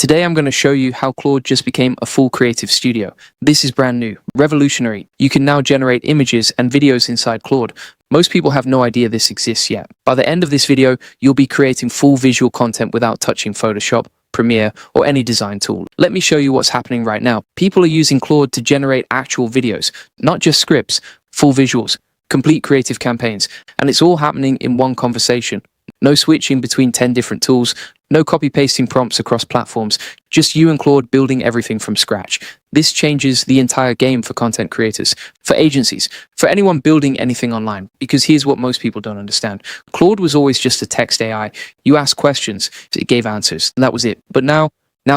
Today I'm going to show you how Claude just became a full creative studio. This is brand new, revolutionary. You can now generate images and videos inside Claude. Most people have no idea this exists yet. By the end of this video, you'll be creating full visual content without touching Photoshop, Premiere, or any design tool. Let me show you what's happening right now. People are using Claude to generate actual videos, not just scripts, full visuals, complete creative campaigns, and it's all happening in one conversation. No switching between 10 different tools, no copy-pasting prompts across platforms, just you and Claude building everything from scratch. This changes the entire game for content creators, for agencies, for anyone building anything online. Because here's what most people don't understand. Claude was always just a text AI. You asked questions, it gave answers, and that was it. But now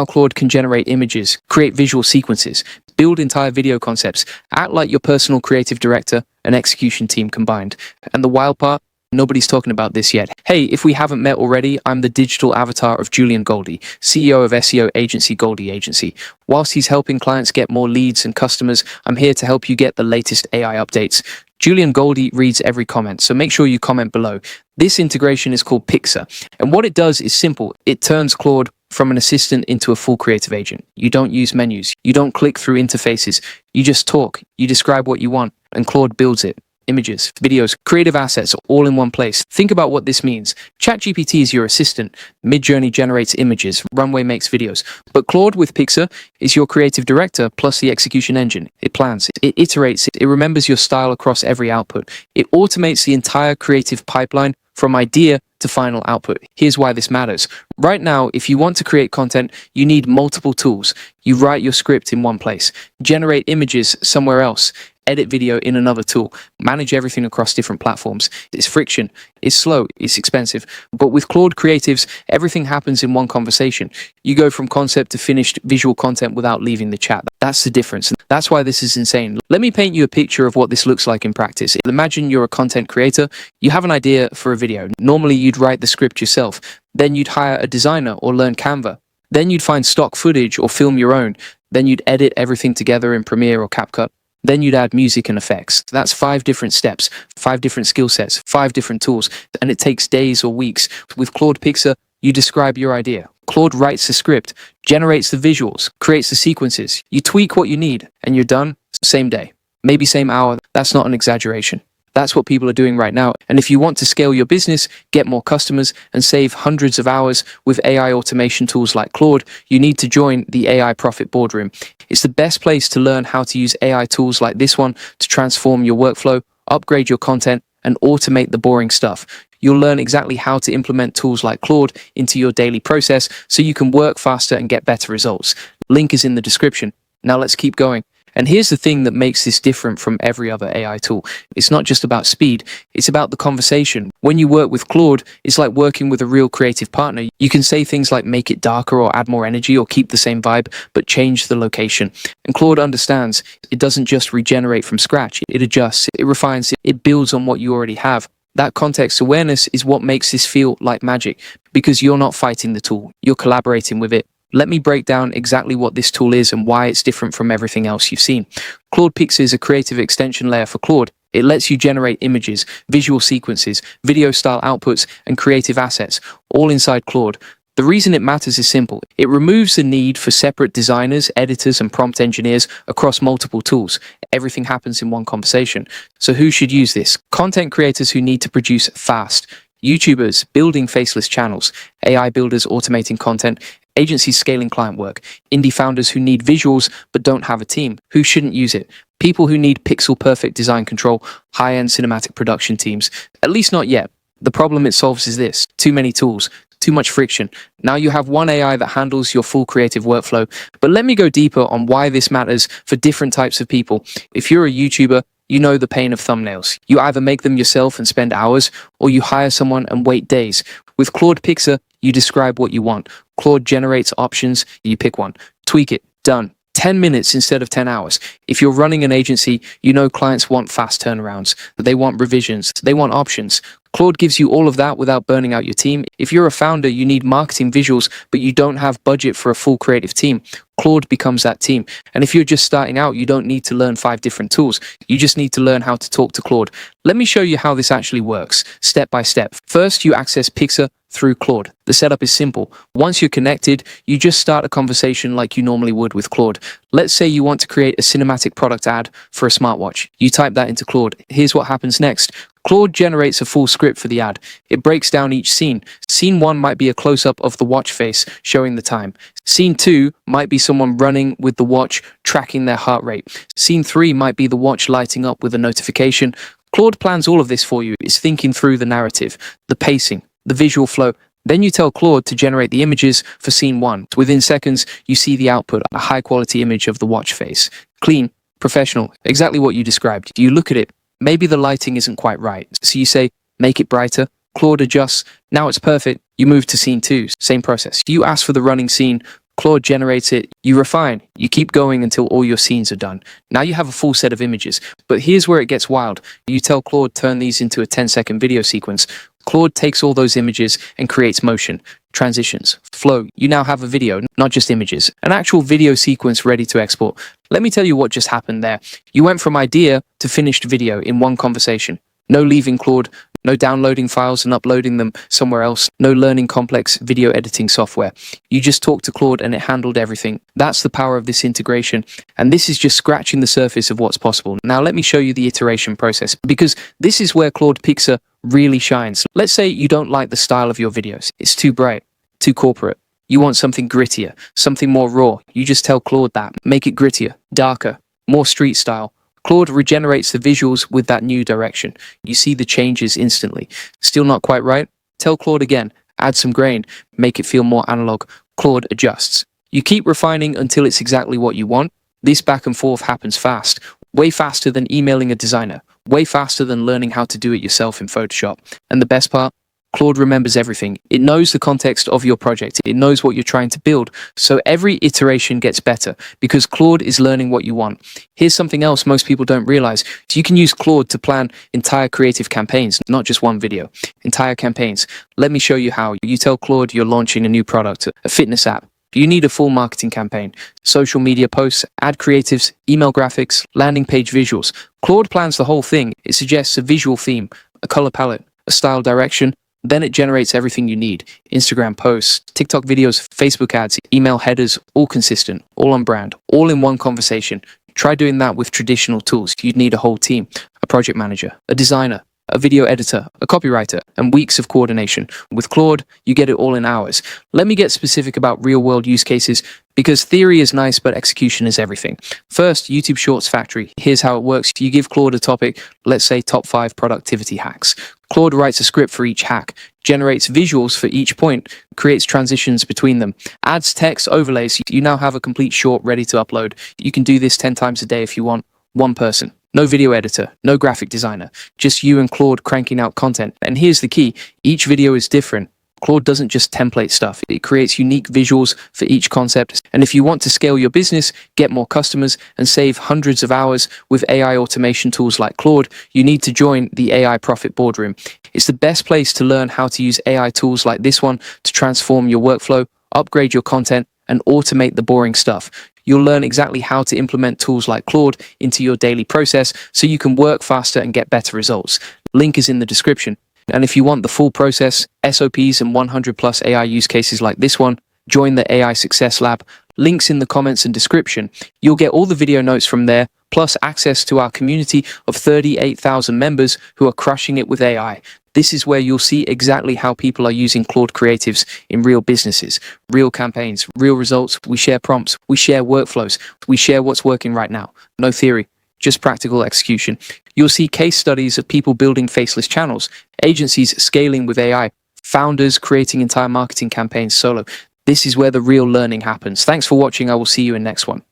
Claude can generate images, create visual sequences, build entire video concepts, act like your personal creative director and execution team combined. And the wild part? Nobody's talking about this yet. Hey, if we haven't met already, I'm the digital avatar of Julian Goldie, CEO of SEO agency Goldie Agency. Whilst he's helping clients get more leads and customers, I'm here to help you get the latest AI updates. Julian Goldie reads every comment, so make sure you comment below. This integration is called Pixar, and what it does is simple. It turns Claude from an assistant into a full creative agent. You don't use menus, you don't click through interfaces, you just talk, you describe what you want, and Claude builds it. Images, videos, creative assets, all in one place. Think about what this means. ChatGPT is your assistant. Midjourney generates images. Runway makes videos. But Claude with Pixar is your creative director plus the execution engine. It plans, it iterates, it remembers your style across every output. It automates the entire creative pipeline from idea to final output. Here's why this matters. Right now, if you want to create content, you need multiple tools. You write your script in one place, generate images somewhere else, edit video in another tool, manage everything across different platforms. It's friction, it's slow, it's expensive. But with Claude Creatives, everything happens in one conversation. You go from concept to finished visual content without leaving the chat. That's the difference. That's why this is insane. Let me paint you a picture of what this looks like in practice. Imagine you're a content creator. You have an idea for a video. Normally, you'd write the script yourself. Then you'd hire a designer or learn Canva. Then you'd find stock footage or film your own. Then you'd edit everything together in Premiere or CapCut. Then you'd add music and effects. That's 5 different steps, 5 different skill sets, 5 different tools, and it takes days or weeks. With Claude Pixar, you describe your idea. Claude writes the script, generates the visuals, creates the sequences. You tweak what you need, and you're done same day, maybe same hour. That's not an exaggeration. That's what people are doing right now. And if you want to scale your business, get more customers, and save hundreds of hours with AI automation tools like Claude, you need to join the AI Profit Boardroom. It's the best place to learn how to use AI tools like this one to transform your workflow, upgrade your content, and automate the boring stuff. You'll learn exactly how to implement tools like Claude into your daily process so you can work faster and get better results. Link is in the description. Now let's keep going. And here's the thing that makes this different from every other AI tool. It's not just about speed, it's about the conversation. When you work with Claude, it's like working with a real creative partner. You can say things like make it darker or add more energy or keep the same vibe, but change the location. And Claude understands it doesn't just regenerate from scratch, it adjusts, it refines, it builds on what you already have. That context awareness is what makes this feel like magic, because you're not fighting the tool, you're collaborating with it. Let me break down exactly what this tool is and why it's different from everything else you've seen. Claude Pixar is a creative extension layer for Claude. It lets you generate images, visual sequences, video style outputs, and creative assets, all inside Claude. The reason it matters is simple. It removes the need for separate designers, editors, and prompt engineers across multiple tools. Everything happens in one conversation. So who should use this? Content creators who need to produce fast, YouTubers building faceless channels, AI builders automating content, agencies scaling client work, indie founders who need visuals but don't have a team. Who shouldn't use it? People who need pixel-perfect design control, high-end cinematic production teams. At least not yet. The problem it solves is this: too many tools, too much friction. Now you have one AI that handles your full creative workflow. But let me go deeper on why this matters for different types of people. If you're a YouTuber, you know the pain of thumbnails. You either make them yourself and spend hours, or you hire someone and wait days. With Claude Pixar, you describe what you want. Claude generates options, you pick one. Tweak it, done. 10 minutes instead of 10 hours. If you're running an agency, you know clients want fast turnarounds. They want revisions. They want options. Claude gives you all of that without burning out your team. If you're a founder, you need marketing visuals, but you don't have budget for a full creative team. Claude becomes that team. And if you're just starting out, you don't need to learn 5 different tools. You just need to learn how to talk to Claude. Let me show you how this actually works, step by step. First, you access Pixar through Claude. The setup is simple. Once you're connected, you just start a conversation like you normally would with Claude. Let's say you want to create a cinematic product ad for a smartwatch. You type that into Claude. Here's what happens next. Claude generates a full script for the ad. It breaks down each scene. Scene 1 might be a close-up of the watch face showing the time. Scene 2 might be someone running with the watch, tracking their heart rate. Scene 3 might be the watch lighting up with a notification. Claude plans all of this for you. It's thinking through the narrative, the pacing, the visual flow. Then you tell Claude to generate the images for scene 1. Within seconds, you see the output, a high-quality image of the watch face. Clean, professional, exactly what you described. You look at it, maybe the lighting isn't quite right. So you say, make it brighter. Claude adjusts. Now it's perfect. You move to scene 2. Same process. You ask for the running scene. Claude generates it, you refine, you keep going until all your scenes are done. Now you have a full set of images, but here's where it gets wild. You tell Claude turn these into a 10-second video sequence. Claude takes all those images and creates motion, transitions, flow. You now have a video, not just images, an actual video sequence ready to export. Let me tell you what just happened there. You went from idea to finished video in one conversation. No leaving Claude, no downloading files and uploading them somewhere else, no learning complex video editing software. You just talked to Claude and it handled everything. That's the power of this integration. And this is just scratching the surface of what's possible. Now let me show you the iteration process, because this is where Claude Pixar really shines. Let's say you don't like the style of your videos. It's too bright, too corporate. You want something grittier, something more raw. You just tell Claude that. Make it grittier, darker, more street style. Claude regenerates the visuals with that new direction. You see the changes instantly. Still not quite right? Tell Claude again. Add some grain. Make it feel more analog. Claude adjusts. You keep refining until it's exactly what you want. This back and forth happens fast. Way faster than emailing a designer. Way faster than learning how to do it yourself in Photoshop. And the best part? Claude remembers everything. It knows the context of your project. It knows what you're trying to build. So every iteration gets better because Claude is learning what you want. Here's something else most people don't realize. You can use Claude to plan entire creative campaigns, not just one video. Entire campaigns. Let me show you how. You tell Claude you're launching a new product, a fitness app. You need a full marketing campaign, social media posts, ad creatives, email graphics, landing page visuals. Claude plans the whole thing. It suggests a visual theme, a color palette, a style direction. Then it generates everything you need. Instagram posts, TikTok videos, Facebook ads, email headers, all consistent, all on brand, all in one conversation. Try doing that with traditional tools. You'd need a whole team, a project manager, a designer, a video editor, a copywriter, and weeks of coordination. With Claude, you get it all in hours. Let me get specific about real-world use cases, because theory is nice, but execution is everything. First, YouTube Shorts Factory. Here's how it works. You give Claude a topic, let's say top 5 productivity hacks. Claude writes a script for each hack, generates visuals for each point, creates transitions between them, adds text overlays. You now have a complete short ready to upload. You can do this 10 times a day if you want. One person. No video editor, no graphic designer, just you and Claude cranking out content. And here's the key, each video is different. Claude doesn't just template stuff, it creates unique visuals for each concept. And if you want to scale your business, get more customers, and save hundreds of hours with AI automation tools like Claude, you need to join the AI Profit Boardroom. It's the best place to learn how to use AI tools like this one to transform your workflow, upgrade your content, and automate the boring stuff. You'll learn exactly how to implement tools like Claude into your daily process so you can work faster and get better results. Link is in the description. And if you want the full process, SOPs, and 100 plus AI use cases like this one, join the AI Success Lab. Links in the comments and description. You'll get all the video notes from there, plus access to our community of 38,000 members who are crushing it with AI. This is where you'll see exactly how people are using Claude Creatives in real businesses, real campaigns, real results. We share prompts, we share workflows, we share what's working right now. No theory, just practical execution. You'll see case studies of people building faceless channels, agencies scaling with AI, founders creating entire marketing campaigns solo. This is where the real learning happens. Thanks for watching. I will see you in next one.